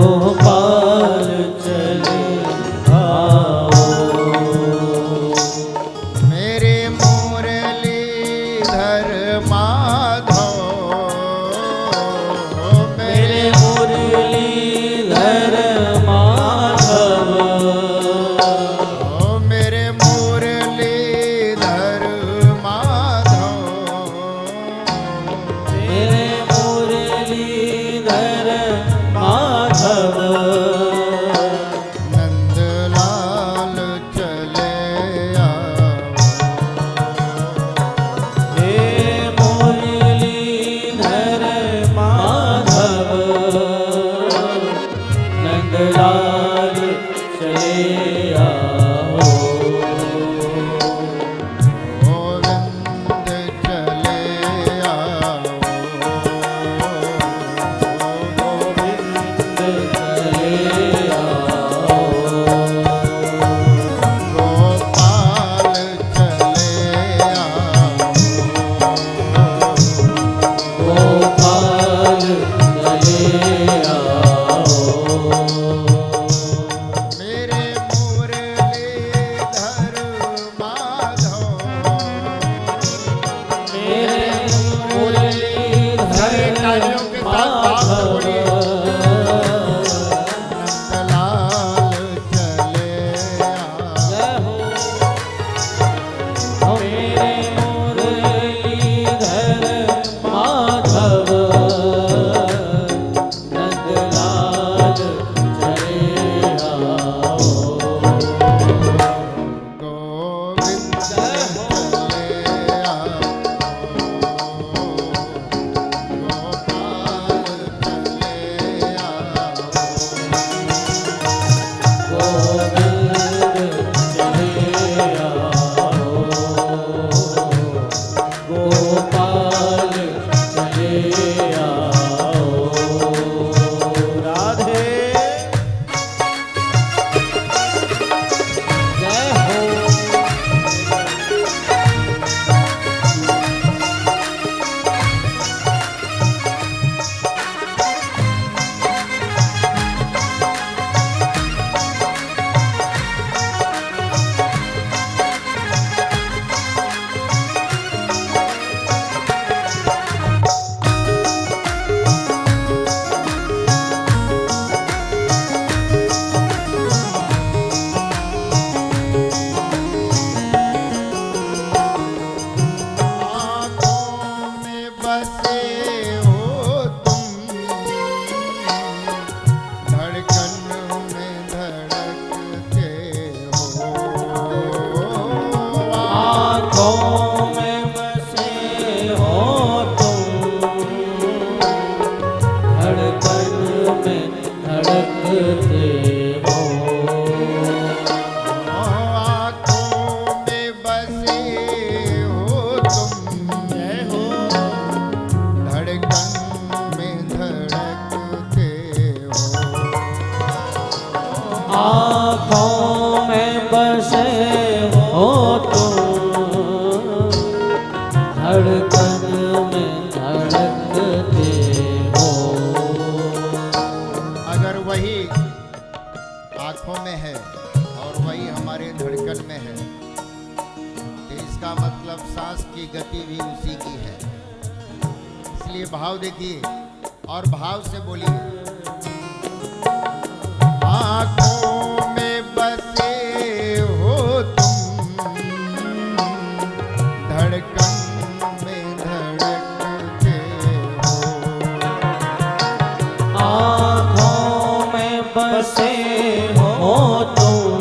गोपाल चले आओ। मेरे मुरलीधर माधव, मेरे मुरलीधर माधव, मेरे मुरलीधर माधव, मेरे मुरलीधर माधव, नंदलाल चले आओ। हे मुरलीधर माधव, नंदलाल चले आओ। गोविंद चले आओ। गोविंद चले आओ। गोपाल चले आओ। गोपाल चले आओ। मेरे मुरलीधर माधव, मेरे मुरलीधर तालियों के साथ भाव से बोलिए। नंदलाल चले आओ। जय हो। मेरे मुरलीधर माधव, नंदलाल चले आओ। गोविंद चले आओ। गोपाल चले आओ। गोविंद चले आओ। गोपाल चले आओ। राधे जय हो। आँखों में बसे हो तुम, धड़कन में धड़कते हो। आँखों में बसे हो तुम, धड़कन में धड़कते हो। आँखों में बसे हो तुम, जय हो। धड़कन में धड़कते हो। आँखों में बसे हो तुम, धड़कन में धड़कते हो। अगर वही आँखों में है और वही हमारे धड़कन में है, तो इसका मतलब सांस की गति भी उसी की है। इसलिए भाव देखिए और भाव से बोलिए। आँखों में बसे हो तुम, धड़कन में धड़कते हो। आँखों में बसे हो तुम,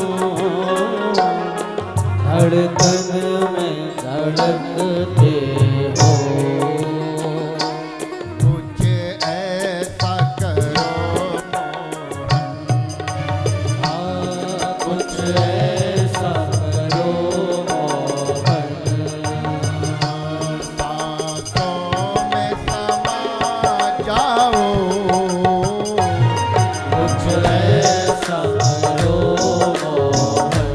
धड़कन में धड़कते हो। कुछ ऐसा करो मोहन, कुछ ऐसा करो मोहन, सांसों में समा जाओ। कुछ ऐसा करो मोहन,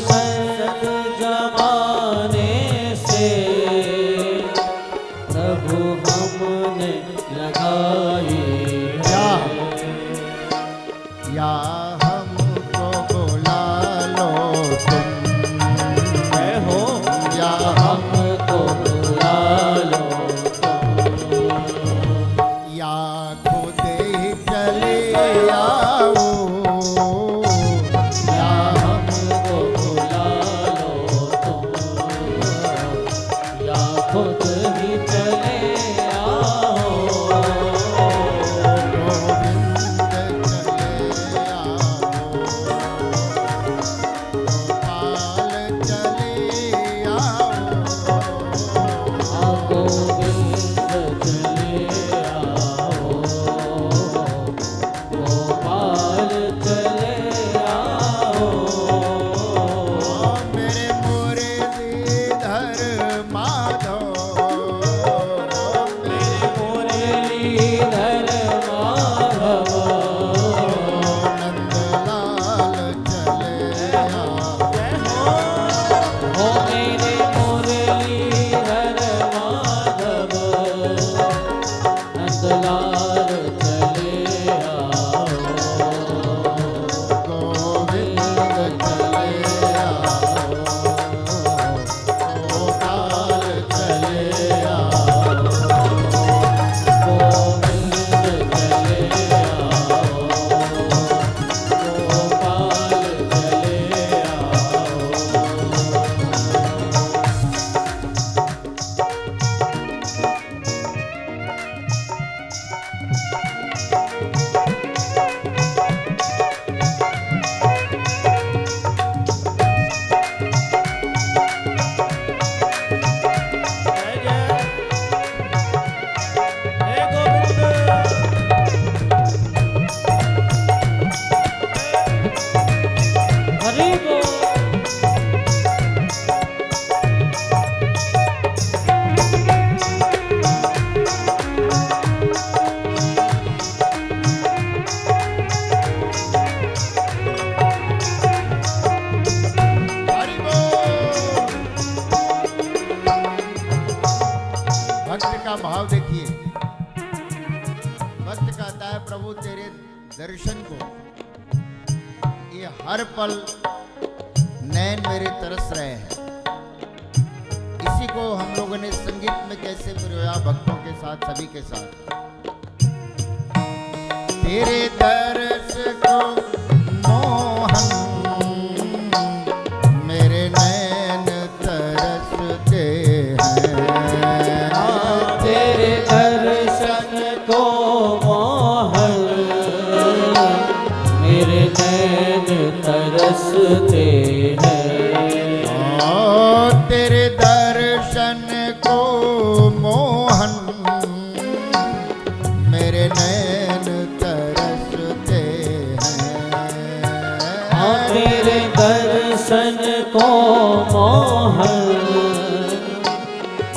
संत जमाने से प्रभु हमने लगाई या है। या हमको बुला लो तुम, जय हो या हमको बुला लो या खुद ही चले आओ, या हमको बुला लो या खुद ही चले आओ। गोविंद चले आओ, गोपाल चले आओ, गोविंद चले आओ, गोपाल चले आओ। मेरे मुरलीधर माधव, मेरे मुरलीधर माधव, नंदलाल चले आओ, हो मेरे मुरलीधर माधव, नंदलाल चले आओ। गोविंद चले आओ, गोपाल चले आओ, गोविंद चले आओ, गोपाल चले आओ। हरि बोल। हरि बोल। भक्त का भाव देखिए, भक्त कहता है प्रभु तेरे दर्शन को ये हर पल नैन मेरे तरस रहे हैं। इसी को हम लोगों ने संगीत में कैसे पिरोया भक्तों के साथ, सभी के साथ। तेरे दर्श को मोहन मेरे नैन तरसते हैं। तेरे दर्शन को मोहन मेरे नैन तरसते हैं। तेरे दर्शन को मोहन मेरे नैन तरसते हैं। मेरे दर्शन को मोहन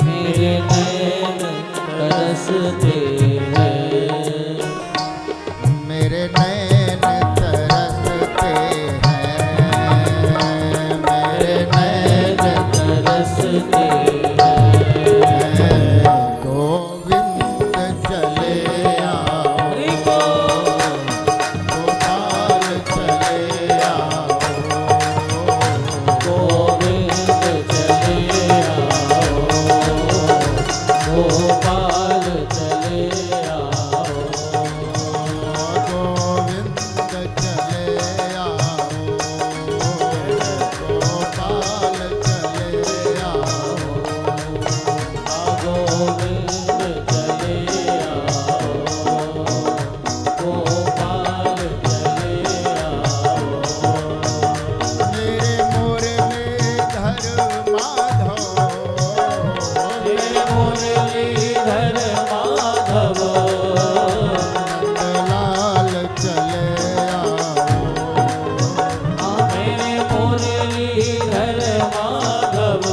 मेरे नैन तरसते हैं। मेरे नैन तरसते हैं। मेरे नैन तरसते हैं। गोविंद चले आओ, हरि बोल। गोपाल चले आओ, गोविंद चले आओ, गोपाल चले आओ। गोविंद चले आओ, गोपाल चले आओ, गोविंद चले आओ, गोपाल चले आओ। मेरे मुरलीधर माधव, मेरे मुरलीधर माधव, नंदलाल चले आओ, मेरे मुरलीधर माधव,